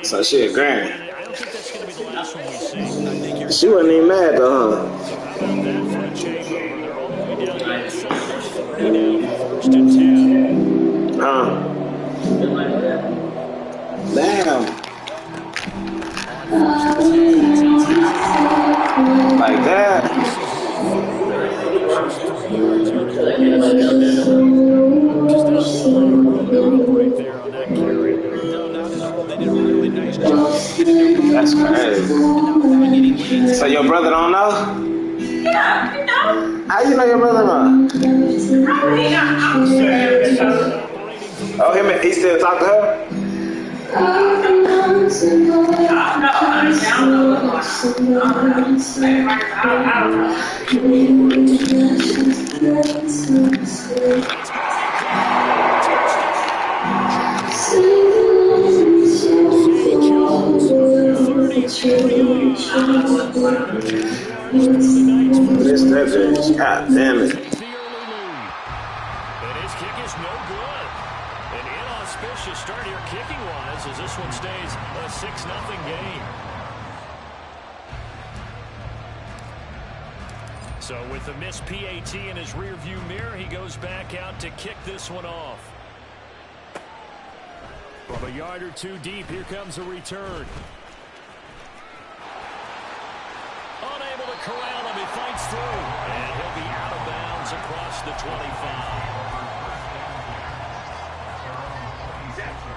So she a grand. I don't think that's going to be the last one we see. I think you're She wasn't even mad though, huh? So how about that for a changeover? They're all the way down the inside of 30 now for 1st and 10. Huh? Damn. Like that. That's crazy. So your brother don't know? Yeah, you know. How you know your brother don't? Oh, he still talk to her? This that bitch. God damn it. And his kick is no good. An inauspicious start here kicking-wise as this one stays a 6-0 game. So with the missed PAT in his rearview mirror, he goes back out to kick this one off. From a yard or two deep, here comes a return. Unable to corral him, he fights through. And he'll be out of bounds across the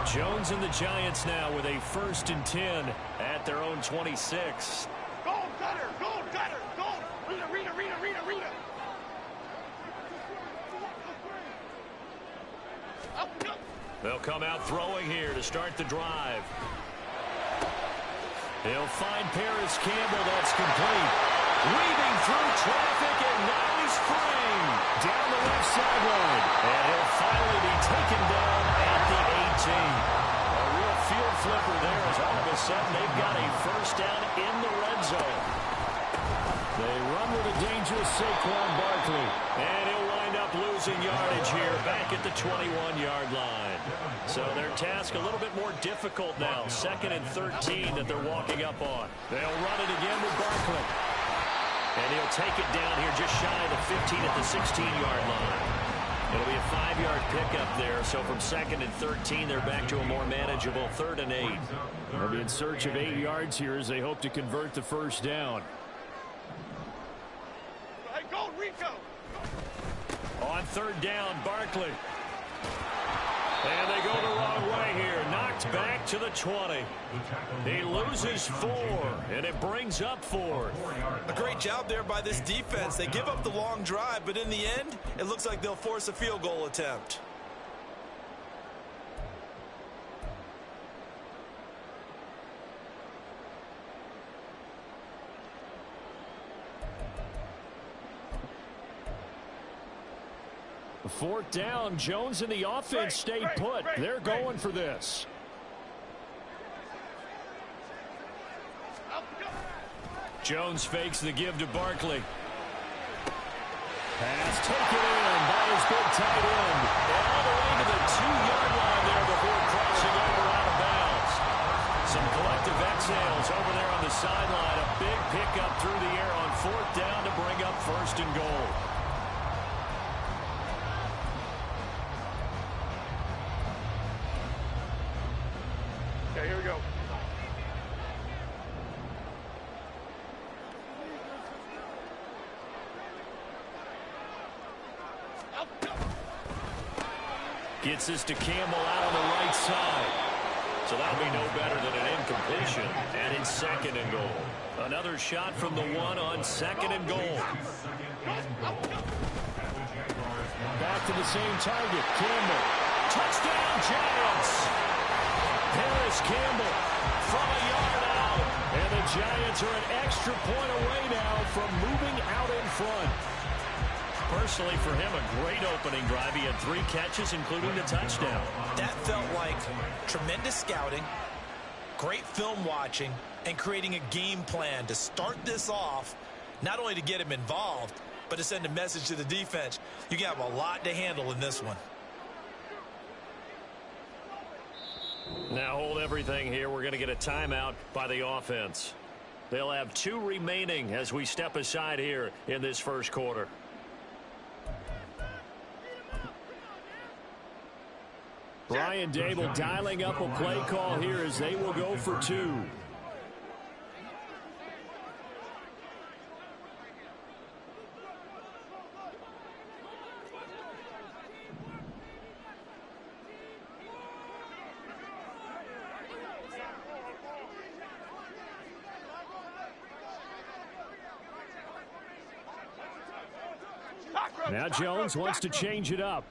25. Jones and the Giants now with a 1st and 10 at their own 26. Go, Cutter! Go, Cutter! Go! Rita! They'll come out throwing here to start the drive. He'll find Paris Campbell. That's complete. Weaving through traffic, and now he's free. Down the left sideline. And he'll finally be taken down at the 18. A real field flipper there as all of a sudden they've got a 1st down in the red zone. They run with a dangerous Saquon Barkley. And he'll wind up losing yardage here back at the 21-yard line. So their task a little bit more difficult now. 2nd and 13 that they're walking up on. They'll run it again with Barkley. And he'll take it down here just shy of the 15 at the 16-yard line. It'll be a 5-yard pickup there. So from 2nd and 13, they're back to a more manageable 3rd and 8. They'll be in search of 8 yards here as they hope to convert the 1st down. Hey, go, Rico! On 3rd down, Barkley. And they go the wrong way here. Knocked back to the 20. He loses 4, and it brings up 4. A great job there by this defense. They give up the long drive, but in the end, it looks like they'll force a field goal attempt. The 4th down, Jones and the offense stay put. They're going for this. Jones fakes the give to Barkley. Pass taken in by his big tight end. All the way to the 2-yard line there before crossing over out of bounds. Some collective exhales over there on the sideline. A big pickup through the air on 4th down to bring up 1st and goal. Okay, here we go. Gets this to Campbell out on the right side. So that'll be no better than an incompletion. And it's 2nd and goal. Another shot from the 1 on 2nd and goal. Back to the same target. Campbell. Touchdown, Giants. Paris Campbell from a yard out. And the Giants are an extra point away now from moving out in front. Personally, for him, a great opening drive. He had 3 catches, including the touchdown. That felt like tremendous scouting, great film watching, and creating a game plan to start this off, not only to get him involved, but to send a message to the defense. You have a lot to handle in this one. Now hold everything here. We're going to get a timeout by the offense. They'll have 2 remaining as we step aside here in this first quarter. Brian Dable dialing up a play call here as they will go for 2. Now Jones wants to change it up.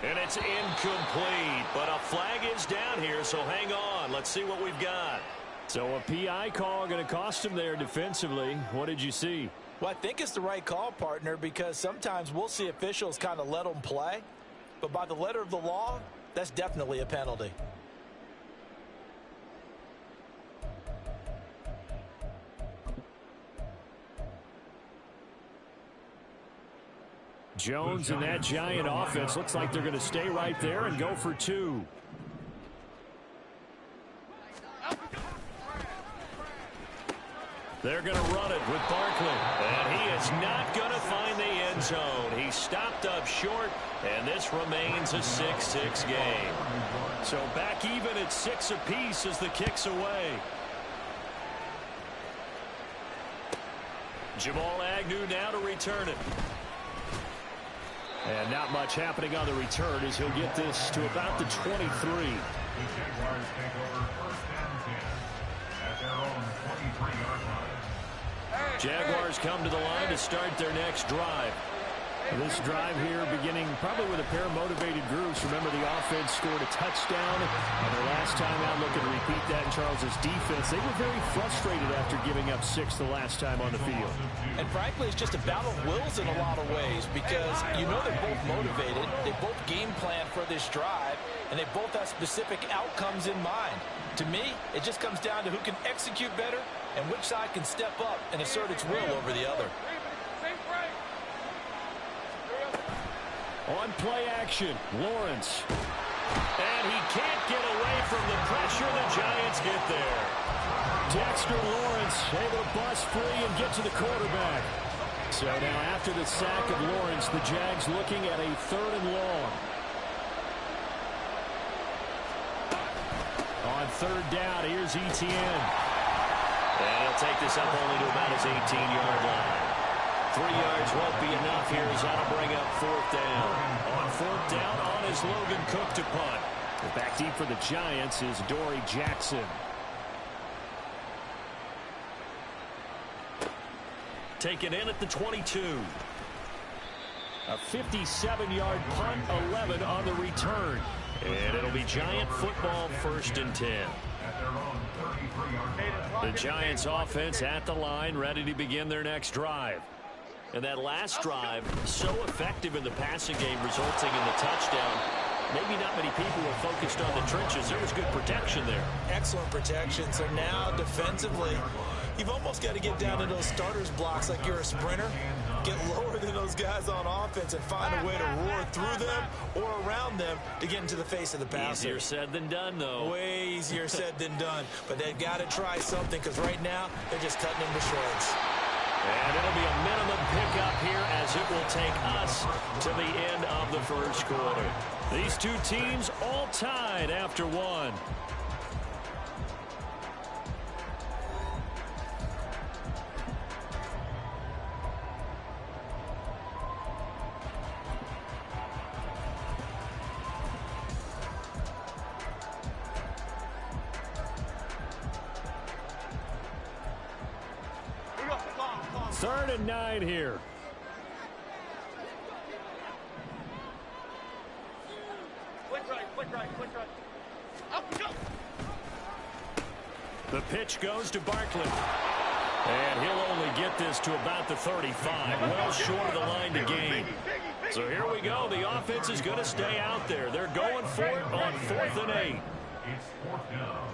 And it's incomplete, but a flag is down here, so hang on. Let's see what we've got. So a PI call going to cost him there defensively. What did you see? Well, I think it's the right call, partner, because sometimes we'll see officials kind of let them play. But by the letter of the law, that's definitely a penalty. Jones and that Giant offense looks like they're going to stay right there and go for 2. They're going to run it with Barkley. And he is not going to find the end zone. He stopped up short, and this remains a 6-6 game. So back even at 6 apiece as the kick's away. Jamal Agnew now to return it. And not much happening on the return as he'll get this to about the 23. Jaguars come to the line to start their next drive. This drive here beginning probably with a pair of motivated groups. Remember, the offense scored a touchdown, and their last time out looking to repeat that in Charles's defense. They were very frustrated after giving up 6 the last time on the field. And frankly, it's just a battle of wills in a lot of ways because you know they're both motivated. They both game plan for this drive, and they both have specific outcomes in mind. To me, it just comes down to who can execute better and which side can step up and assert its will over the other. On play action, Lawrence. And he can't get away from the pressure. The Giants get there. Dexter Lawrence able to bust free and get to the quarterback. So now after the sack of Lawrence, the Jags looking at a 3rd and long. On 3rd down, here's Etienne. And he'll take this up only to about his 18-yard line. 3 yards won't be enough here as that'll bring up 4th down. On 4th down, on is Logan Cook to punt. Back deep for the Giants is Dory Jackson. Taken in at the 22. A 57-yard punt, 11 on the return. And it'll be Giant football, 1st and 10. The Giants offense at the line, ready to begin their next drive. And that last drive, so effective in the passing game, resulting in the touchdown. Maybe not many people were focused on the trenches. There was good protection there. Excellent protection. So now defensively, you've almost got to get down to those starters blocks like you're a sprinter. Get lower than those guys on offense and find a way to roar through them or around them to get into the face of the passer. Easier said than done, though. Way easier said than done. But they've got to try something because right now they're just cutting them to shreds. And it'll be a minimum pickup here as it will take us to the end of the first quarter. These two teams all tied after 1. Third and 9 here. Quick right. Up we go. The pitch goes to Barkley. And he'll only get this to about the 35. Well short of the line to gain. So here we go. The offense is going to stay out there. They're going for it on 4th and 8. It's 4th down.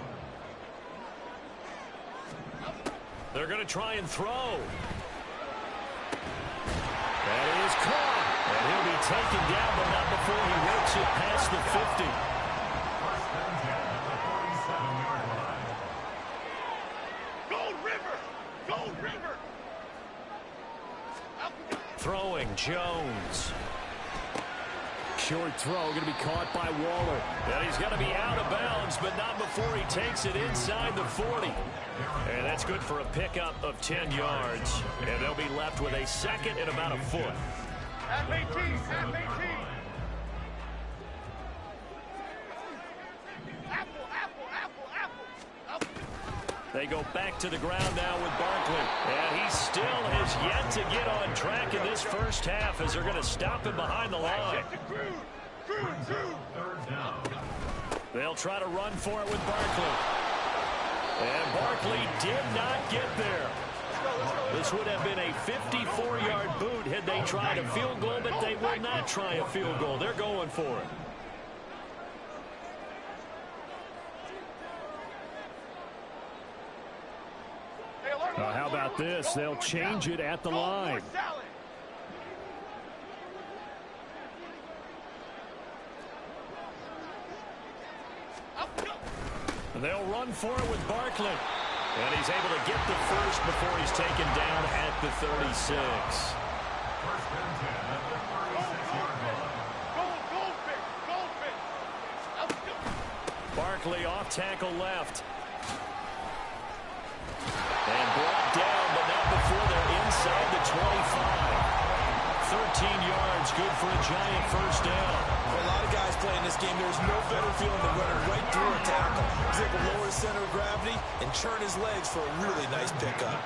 They're going to try and throw. That is caught. And he'll be taken down, but not before he works it past the 50. Gold River! Gold River! Throwing Jones. Short throw going to be caught by Waller. And he's going to be out of bounds, but not before he takes it inside the 40. And that's good for a pickup of 10 yards. And they'll be left with a second and about a foot. Half 18, half 18. Apple, apple, apple, apple. They go back to the ground now with Barkley. And he still has yet to get on track in this first half as they're going to stop him behind the line. They'll try to run for it with Barkley. And Barkley did not get there. This would have been a 54-yard boot had they tried a field goal, but they will not try a field goal. They're going for it. Now, how about this? They'll change it at the line. They'll run for it with Barkley. And he's able to get the first before he's taken down at the 36. Barkley off tackle left. And brought down, but not before they're inside the 25. 13 yards, good for a Giant first down. For a lot of guys playing this game, there's no better feeling than running right through a tackle. He's able to lower his center of gravity and churn his legs for a really nice pickup.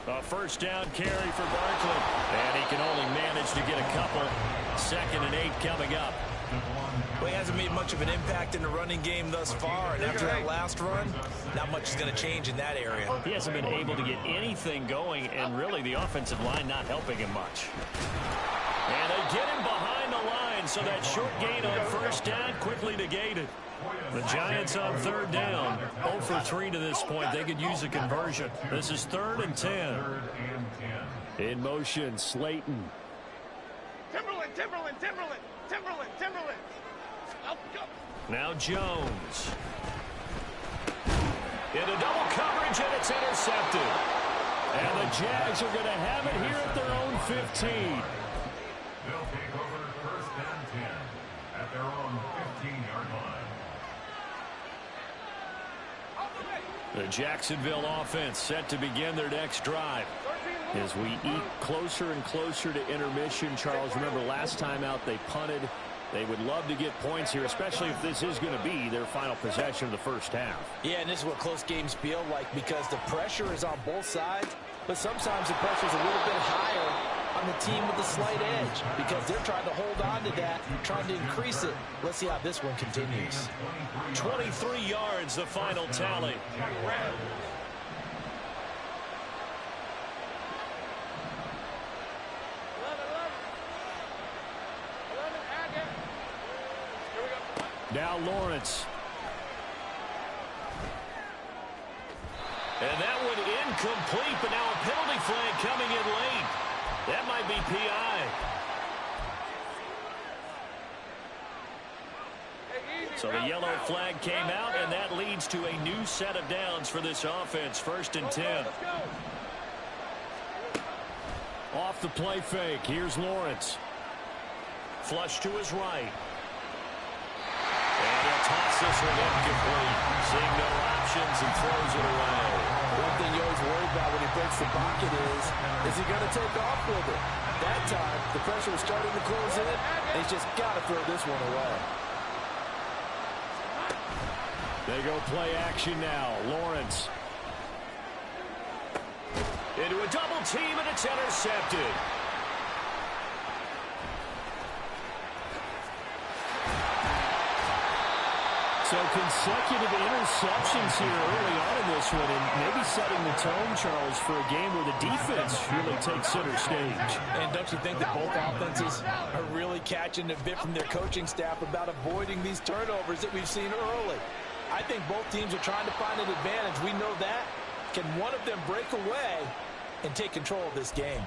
A first down carry for Barkley. And he can only manage to get a couple. 2nd and 8 coming up. Well, he hasn't made much of an impact in the running game thus far, and after that last run, not much is going to change in that area. He hasn't been able to get anything going, and really the offensive line not helping him much. And they get him behind the line, so that short gain on first down quickly negated. The Giants on 3rd down, 0 for 3 to this point. They could use a conversion. This is 3rd and 10. In motion, Slayton. Timberland, Timberland, Timberland, Timberland, Timberland. Now Jones. Into double coverage, and it's intercepted. And the Jags are going to have it here at their own 15. They'll take over 1st and 10 at their own 15-yard line. The Jacksonville offense set to begin their next drive. As we eat closer and closer to intermission, Charles, remember last time out they punted. They would love to get points here, especially if this is going to be their final possession of the first half. Yeah, and this is what close games feel like because the pressure is on both sides, but sometimes the pressure is a little bit higher on the team with the slight edge because they're trying to hold on to that, trying to increase it. Let's see how this one continues. 23 yards, the final tally. Now Lawrence. And that one incomplete, but now a penalty flag coming in late. That might be PI. So the yellow flag came out, and that leads to a new set of downs for this offense. 1st and 10. Off the play fake. Here's Lawrence. Flush to his right. And he'll toss this one incomplete. Seeing no options and throws it away. One thing you always worry about when he breaks the pocket is he going to take off with it? That time, the pressure was starting to close in, and he's just got to throw this one away. They go play action now. Lawrence. Into a double team, and it's intercepted. So consecutive interceptions here early on in this one, and maybe setting the tone, Charles, for a game where the defense really takes center stage. And don't you think that both offenses are really catching a bit from their coaching staff about avoiding these turnovers that we've seen early? I think both teams are trying to find an advantage. We know that. Can one of them break away and take control of this game?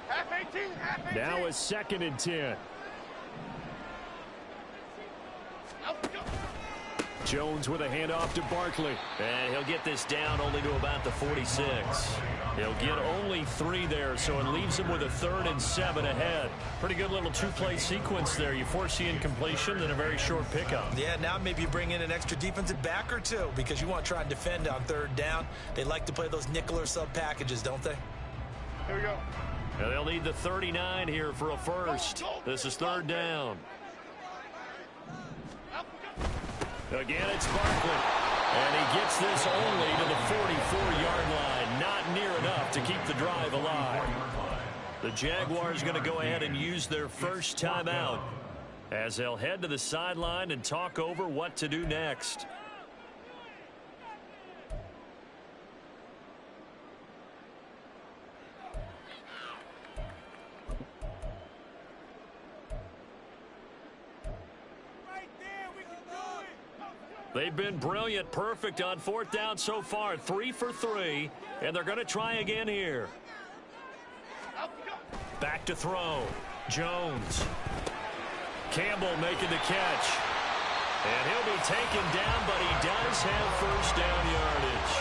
Half 18, half 18. Now a 2nd and 10. Jones with a handoff to Barkley. And he'll get this down only to about the 46. He'll get only 3 there, so it leaves him with a 3rd and 7 ahead. Pretty good little 2-play sequence there. You force the incompletion, then a very short pickup. Yeah, now maybe you bring in an extra defensive back or two because you want to try and defend on 3rd down. They like to play those nickel or sub packages, don't they? Here we go. And they'll need the 39 here for a first. This is 3rd down. Again, it's Barkley. And he gets this only to the 44-yard line. Not near enough to keep the drive alive. The Jaguars going to go ahead and use their first timeout as they'll head to the sideline and talk over what to do next. They've been brilliant, perfect on 4th down so far. 3 for 3, and they're going to try again here. Back to throw. Jones. Campbell making the catch. And he'll be taken down, but he does have first down yardage.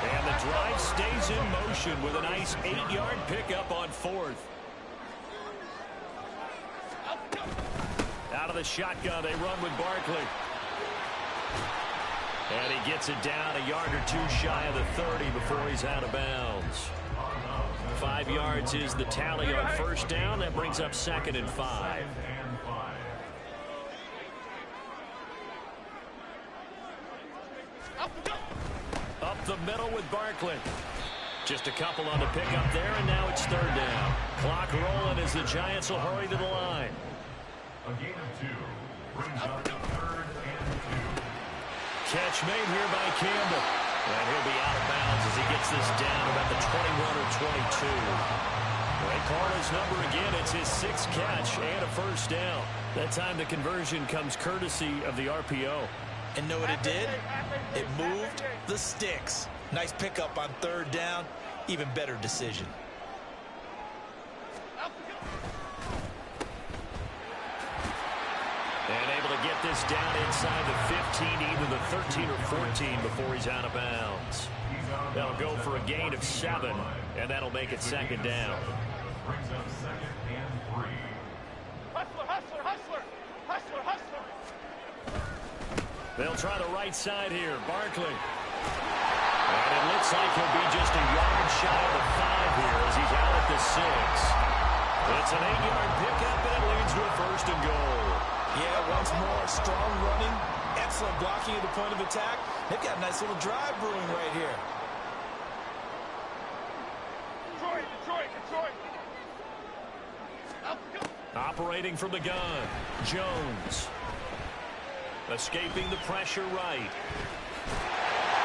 And the drive stays in motion with a nice 8-yard pickup on 4th. Out of the shotgun, they run with Barkley. And he gets it down a yard or 2 shy of the 30 before he's out of bounds. 5 yards is the tally on first down. That brings up 2nd and 5. Up the middle with Barkley. Just a couple on the pickup there, and now it's 3rd down. Clock rolling as the Giants will hurry to the line. A gain of 2 brings up 3rd and 2. Catch made here by Campbell. And he'll be out of bounds as he gets this down about the 21 or 22. They call his number again. It's his 6th catch and a first down. That time the conversion comes courtesy of the RPO. And know what it did? It moved the sticks. Nice pickup on 3rd down. Even better decision. And able to get this down inside the 15, either the 13 or 14 before he's out of bounds. That'll go for a gain of 7, and that'll make it 2nd down. Brings up 2nd and 3. Hustler, hustler, hustler. Hustler, hustler. They'll try the right side here. Barkley. And it looks like he'll be just a yard shy of the 5 here as he's out at the 6. It's an 8-yard pickup, and it leads to a 1st and goal. Yeah, once more, strong running, excellent blocking at the point of attack. They've got a nice little drive brewing right here. Detroit, Detroit, Detroit. Operating from the gun, Jones. Escaping the pressure right.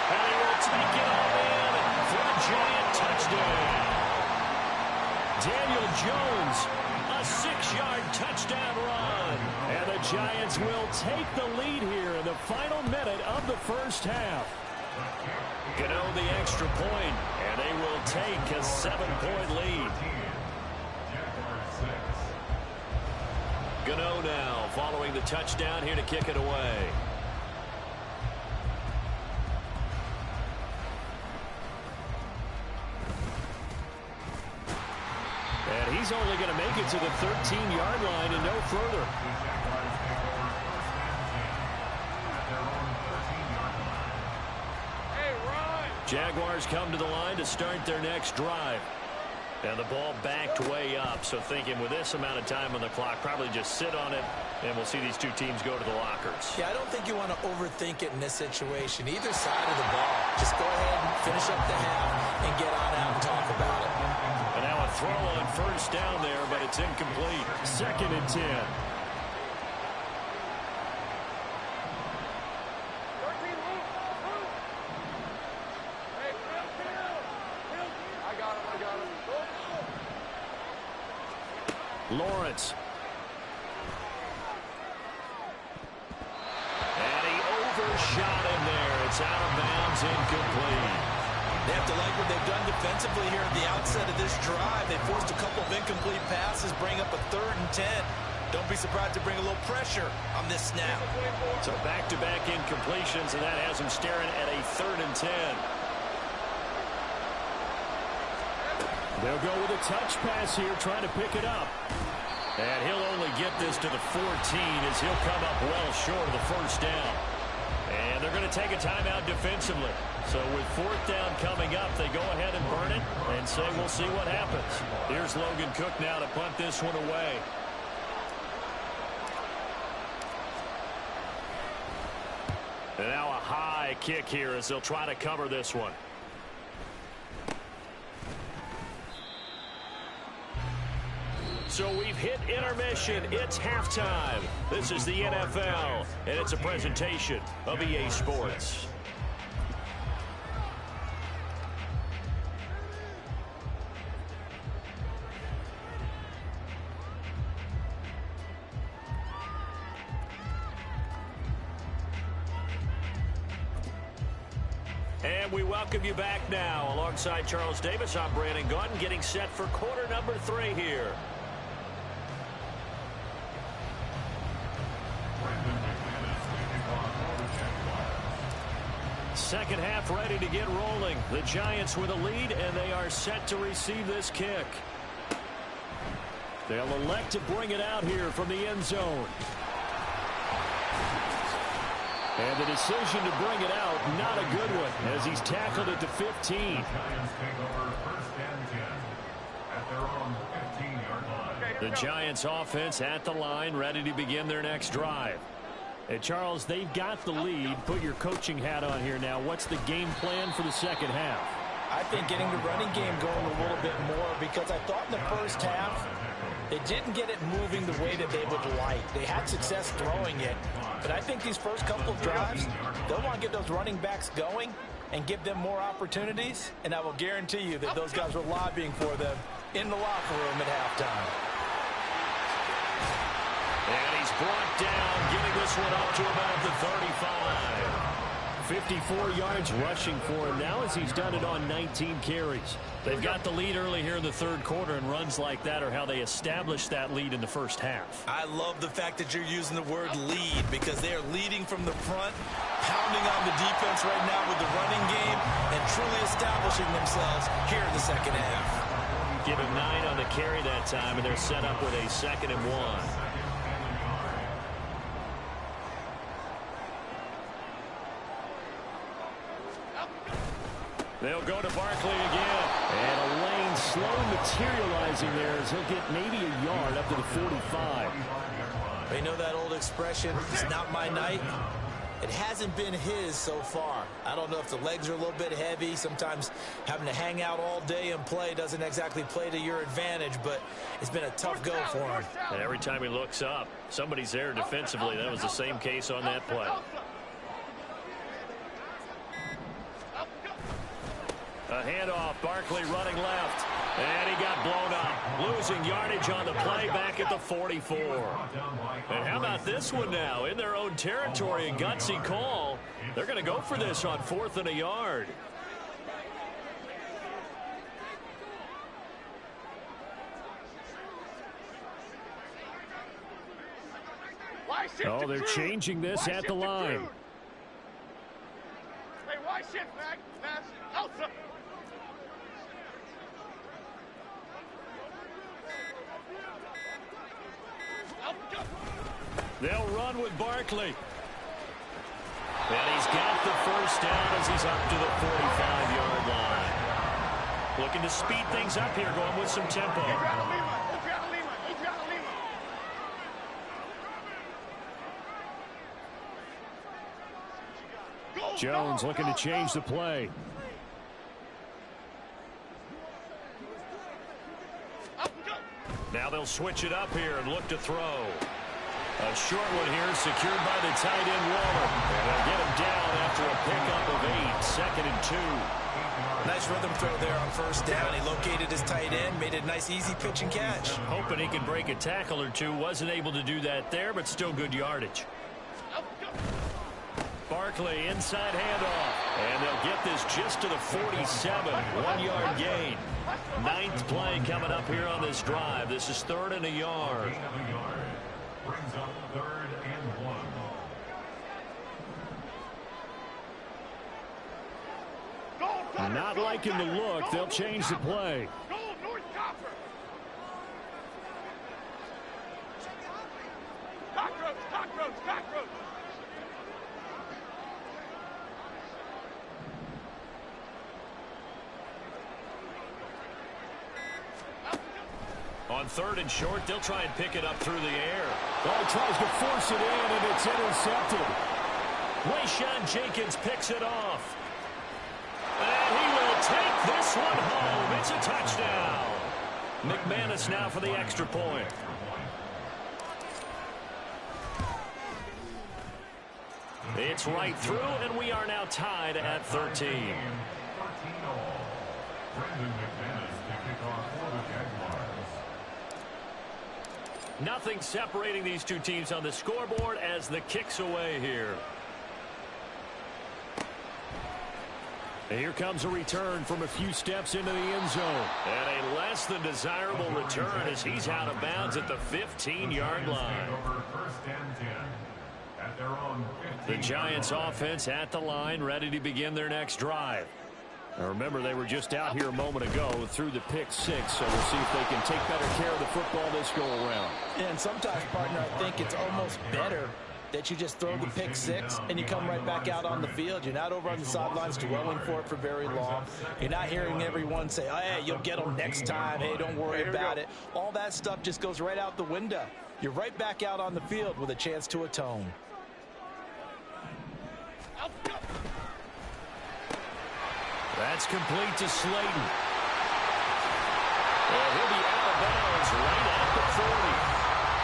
And he will take it all in for a giant touchdown. Daniel Jones, a 6-yard touchdown run. And the Giants will take the lead here in the final minute of the first half. Gano the extra point, and they will take a 7-point lead. Gano now following the touchdown here to kick it away. And he's only going to make it to the 13-yard line and no further. Jaguars come to the line to start their next drive. And the ball backed way up, so thinking with this amount of time on the clock, probably just sit on it, and we'll see these two teams go to the lockers. Yeah, I don't think you want to overthink it in this situation. Either side of the ball. Just go ahead and finish up the half and get on out and talk about it. And now a throw on first down there, but it's incomplete. 2nd and 10. Lawrence. And he overshot him there. It's out of bounds, incomplete. They have to like what they've done defensively here at the outset of this drive. They forced a couple of incomplete passes, bring up a 3rd and 10. Don't be surprised to bring a little pressure on this snap. So back-to-back incompletions, and that has him staring at a 3rd and 10. They'll go with a touch pass here, trying to pick it up. And he'll only get this to the 14 as he'll come up well short of the first down. And they're going to take a timeout defensively. So with 4th down coming up, they go ahead and burn it and say we'll see what happens. Here's Logan Cook now to punt this one away. And now a high kick here as they'll try to cover this one. So we've hit intermission. It's halftime. This is the NFL, and it's a presentation of EA Sports. And we welcome you back now. Alongside Charles Davis, I'm Brandon Gaudin, getting set for quarter number 3 here. Second half ready to get rolling. The Giants with a lead, and they are set to receive this kick. They'll elect to bring it out here from the end zone. And the decision to bring it out, not a good one, as he's tackled at the 15. Giants take over 1st and 10 at their own 15-yard line. The Giants offense at the line, ready to begin their next drive. Hey, Charles, they've got the lead. Put your coaching hat on here now. What's the game plan for the second half? I think getting the running game going a little bit more, because I thought in the first half they didn't get it moving the way that they would like. They had success throwing it, but I think these first couple of drives, they'll want to get those running backs going and give them more opportunities, and I will guarantee you that those guys were lobbying for them in the locker room at halftime. And he's brought down, getting this one up to about the 35. 54 yards rushing for him now as he's done it on 19 carries. They've got the lead early here in the 3rd quarter, and runs like that are how they established that lead in the first half. I love the fact that you're using the word lead, because they are leading from the front, pounding on the defense right now with the running game, and truly establishing themselves here in the second half. Give him 9 on the carry that time, and they're set up with a 2nd and 1. They'll go to Barkley again. And a lane slow materializing there as he'll get maybe a yard up to the 45. You know that old expression, it's not my night? It hasn't been his so far. I don't know if the legs are a little bit heavy. Sometimes having to hang out all day and play doesn't exactly play to your advantage, but it's been a tough go for him. And every time he looks up, somebody's there defensively. That was the same case on that play. A handoff, Barkley running left, and he got blown up. Losing yardage on the play back at the 44. And how about this one now? In their own territory, a gutsy call. They're going to go for this on 4th and a yard. Oh, they're changing this at the line. Hey, why shift, Mac? Elsa. They'll run with Barkley. And he's got the first down as he's up to the 45-yard line. Looking to speed things up here, going with some tempo. Jones looking to change the play. Now they'll switch it up here and look to throw. A short one here, secured by the tight end Waller. And they'll get him down after a pickup of 8, 2nd and 2. Nice rhythm throw there on first down. He located his tight end, made it a nice, easy pitch and catch. Hoping he can break a tackle or two. Wasn't able to do that there, but still good yardage. Barkley, inside handoff. And they'll get this just to the 47. 1-yard gain. 9th play coming up here on this drive. This is 3rd and a yard. Brings up 3rd and 1. Not liking the look. They'll change the play. Go, North Copper! Cockroach, cockroach, cockroach! On 3rd and short, they'll try and pick it up through the air. Oh, tries to force it in, and it's intercepted. Wayshawn Jenkins picks it off. And he will take this one home. It's a touchdown. McManus now for the extra point. It's right through, and we are now tied at 13. 13 all. Brendan McManus to kick off for the Jaguars. Nothing separating these two teams on the scoreboard as the kick's away here. And here comes a return from a few steps into the end zone. And a less than desirable return as he's out of bounds at the 15-yard line. Over 1st and 10 at their own 15. The Giants offense at the line, ready to begin their next drive. Now remember, they were just out here a moment ago through the pick 6, so we'll see if they can take better care of the football this go around. And sometimes, partner, I think it's almost better that you just throw the pick 6 and you come right back out on the field. You're not over on the sidelines dwelling for it for very long. You're not hearing everyone say, oh, hey, you'll get them next time. Hey, don't worry about it. All that stuff just goes right out the window. You're right back out on the field with a chance to atone. That's complete to Slayton. And he'll be out of bounds right at the 40.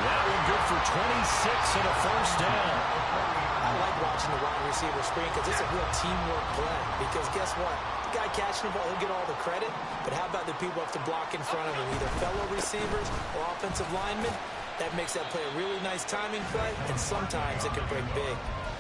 That one good for 26 and a first down. I like watching the wide receiver screen because it's a real teamwork play. Because guess what? The guy catching the ball, he'll get all the credit. But how about the people up to block in front of him, either fellow receivers or offensive linemen? That makes that play a really nice timing play, and sometimes it can break big.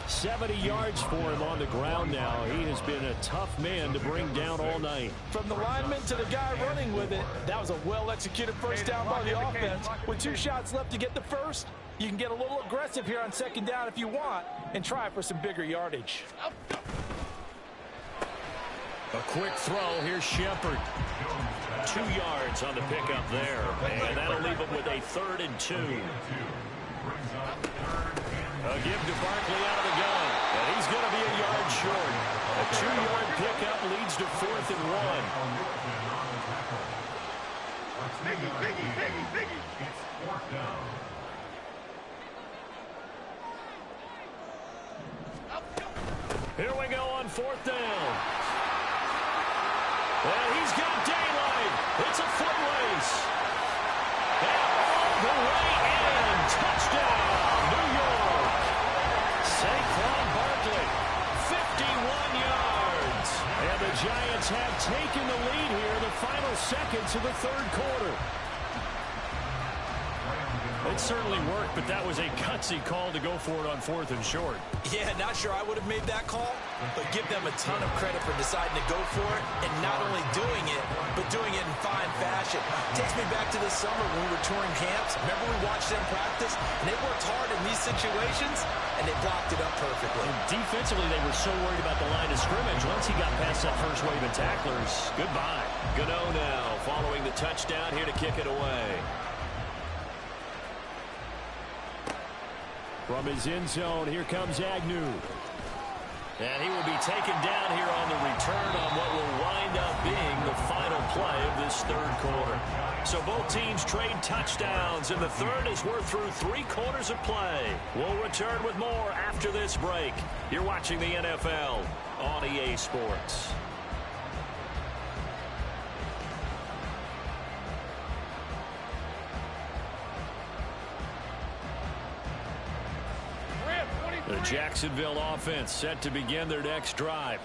70 yards for him on the ground now. He has been a tough man to bring down all night. From the lineman to the guy running with it, that was a well-executed first down by the offense. With 2 shots left to get the first, you can get a little aggressive here on 2nd down if you want and try for some bigger yardage. A quick throw. Here's Shepard. 2 yards on the pickup there. And that'll leave him with a 3rd and 2. A give to Barkley out of the gun. And he's going to be a yard short. A 2-yard pickup leads to 4th and 1. Biggie. It's 4th down. Here we go on 4th down. And he's got daylight. It's a foot race. And all the way in. Touchdown, New York. Saquon Barkley, 51 yards. And the Giants have taken the lead here in the final seconds of the 3rd quarter. It certainly worked, but that was a gutsy call to go for it on 4th and short. Yeah, not sure I would have made that call, but give them a ton of credit for deciding to go for it and not only doing it, but doing it in fine fashion. Takes me back to this summer when we were touring camps. Remember we watched them practice, and they worked hard in these situations, and they blocked it up perfectly. And defensively, they were so worried about the line of scrimmage. Once he got past that first wave of tacklers, goodbye. Gano now following the touchdown here to kick it away. From his end zone, here comes Agnew. And he will be taken down here on the return on what will wind up being the final play of this 3rd quarter. So both teams trade touchdowns, and the 3rd as we're through 3 quarters of play. We'll return with more after this break. You're watching the NFL on EA Sports. The Jacksonville offense set to begin their next drive.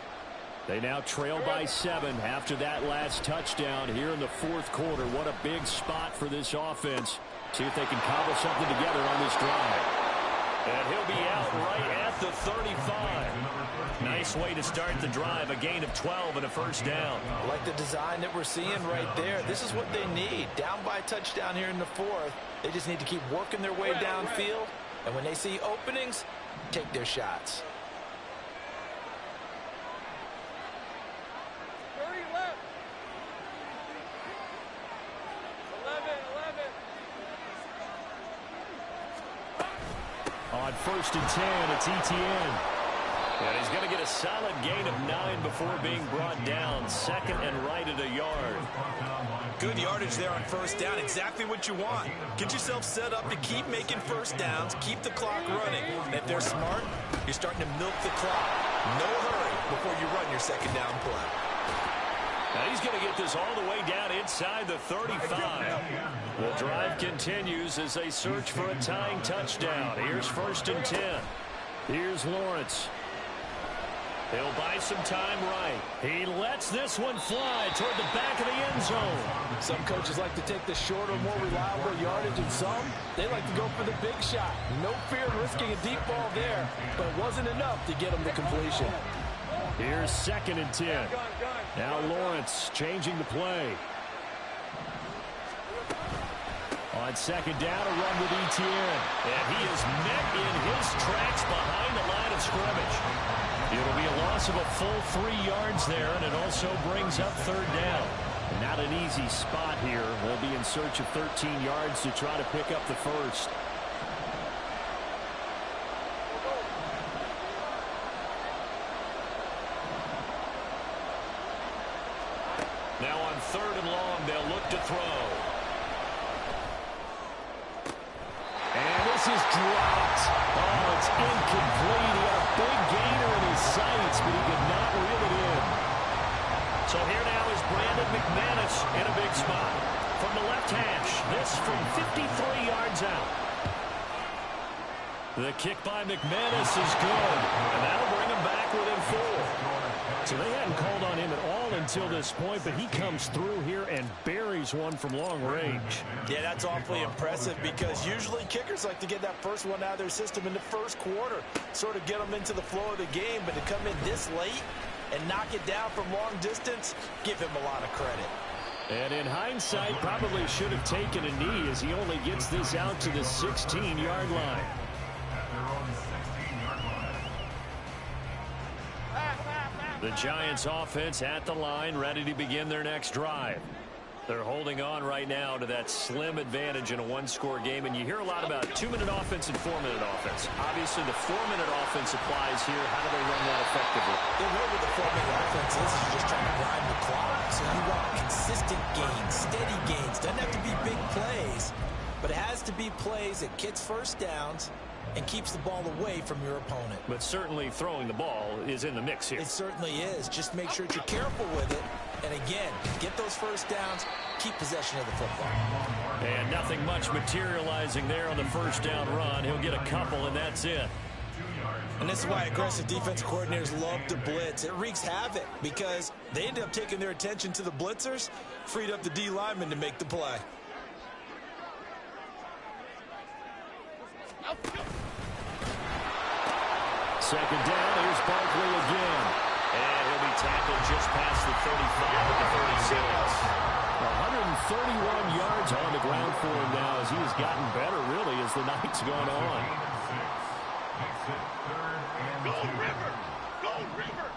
They now trail by 7 after that last touchdown here in the fourth quarter. What a big spot for this offense. See if they can cobble something together on this drive. And he'll be out right at the 35. Nice way to start the drive. A gain of 12 and a first down. I like the design that we're seeing right there. This is what they need. Down by a touchdown here in the fourth. They just need to keep working their way downfield. And when they see openings, take their shots. 30 left. 11. On first and 10, it's Etienne. And he's going to get a solid gain of 9 before being brought down. Second and right at a yard. Good yardage there on first down. Exactly what you want. Get yourself set up to keep making first downs. Keep the clock running. And if they're smart, you're starting to milk the clock. No hurry before you run your second down play. Now he's going to get this all the way down inside the 35. The drive continues as they search for a tying touchdown. Here's first and 10. Here's Lawrence. He'll buy some time right. He lets this one fly toward the back of the end zone. Some coaches like to take the shorter, more reliable yardage, and some, they like to go for the big shot. No fear of risking a deep ball there, but it wasn't enough to get him to completion. Here's second and 10. Now Lawrence changing the play. On second down, a run with Etienne. And he is met in his tracks behind the line of scrimmage. It'll be a loss of a full 3 yards there, and it also brings up third down. Not an easy spot here. They'll be in search of 13 yards to try to pick up the first. Now on third and long, they'll look to throw. And this is dropped. Oh, it's incomplete. He had a big gainer in his sights, but he could not reel it in. So here now is Brandon McManus in a big spot. From the left hash, this from 53 yards out. The kick by McManus is good, and that'll bring him back within 4. So they hadn't called on him at all until this point, but he comes through here and buries one from long range. Yeah, that's awfully impressive because usually kickers like to get that first one out of their system in the first quarter, sort of get them into the flow of the game, but to come in this late and knock it down from long distance, give him a lot of credit. And in hindsight, probably should have taken a knee as he only gets this out to the 16-yard line. The Giants offense at the line, ready to begin their next drive. They're holding on right now to that slim advantage in a one-score game, and you hear a lot about 2-minute offense and 4-minute offense. Obviously, the 4-minute offense applies here. How do they run that effectively? The way with the 4-minute offense is you're just trying to grind the clock. So you want consistent gains, steady gains. Doesn't have to be big plays, but it has to be plays that gets first downs and keeps the ball away from your opponent. But certainly throwing the ball is in the mix here. It certainly is. Just make sure that you're careful with it. And again, get those first downs, keep possession of the football. And nothing much materializing there on the first down run. He'll get a couple, and that's it. And this is why aggressive defensive coordinators love to blitz. It wreaks havoc because they end up taking their attention to the blitzers, freed up the D lineman to make the play. Second down, here's Barkley again. And he'll be tackled just past the 35 at the 36. 131 yards on the ground for him now as he has gotten better, really, as the night's gone on. Go River! Go River!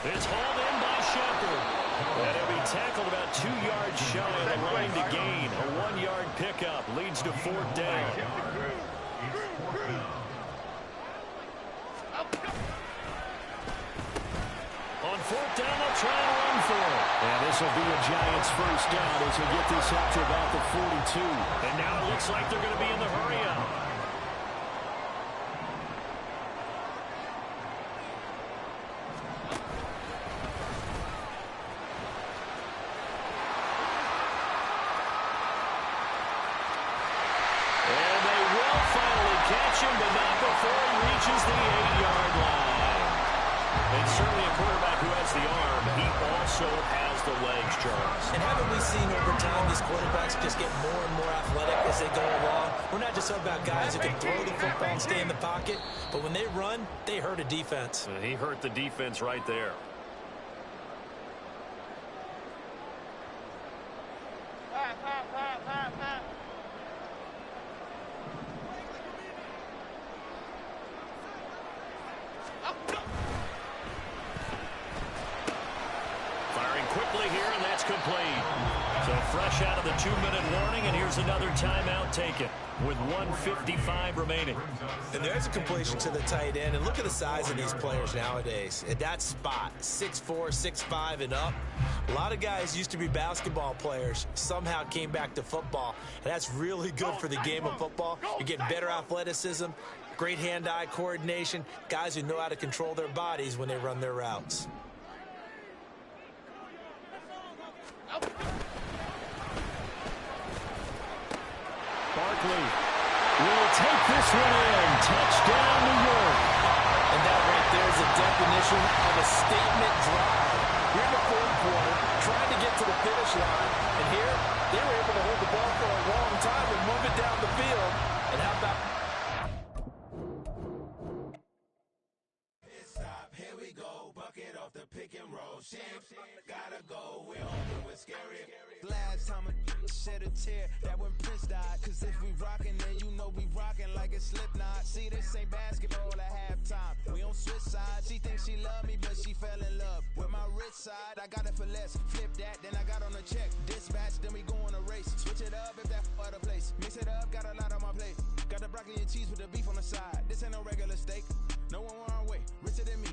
It's hauled in by Shepard. And he'll be tackled about 2 yards shy of the line to gain. A 1-yard pickup leads to fourth down. On fourth down, they'll try and run for it. And this will be a Giants first down as he'll get this up to about the 42. And now it looks like they're going to be in the hurry-up. the arm, he also has the legs, Charles. And haven't we seen over time these quarterbacks just get more and more athletic as they go along? We're not just talking about guys who can throw the football and stay in the pocket, but when they run, they hurt a defense. And he hurt the defense right there. Firing quickly here, and that's complete. So fresh out of the 2-minute warning, and here's another timeout taken with 1:55 remaining. And there's a completion to the tight end. And look at the size of these players nowadays. At that spot, 6'4", 6'5", and up. A lot of guys used to be basketball players, somehow came back to football. And that's really good for the game of football. You're getting better athleticism, great hand-eye coordination, guys who know how to control their bodies when they run their routes. Barkley will take this one in. Touchdown, New York. And that right there is a definition of a statement drive. We're in the fourth quarter, trying to get to the finish line. And here, they were able to hold the ball for a long time and move it down the field. And how about... Here we go, bucket off the pick and roll. Gotta go, we're open with scary. Last time a shed a tear, that when Prince died. Cause if we rockin', then you know we rockin' like a Slipknot. See, this ain't basketball at halftime. We on switch sides. She thinks she love me, but she fell in love with my rich side. I got it for less. Flip that, then I got on a check. Dispatch, then we go on a race. Switch it up if that other place. Mix it up, got a lot on my plate. Got the broccoli and cheese with the beef on the side. This ain't no regular steak. No one our way. Richer than me.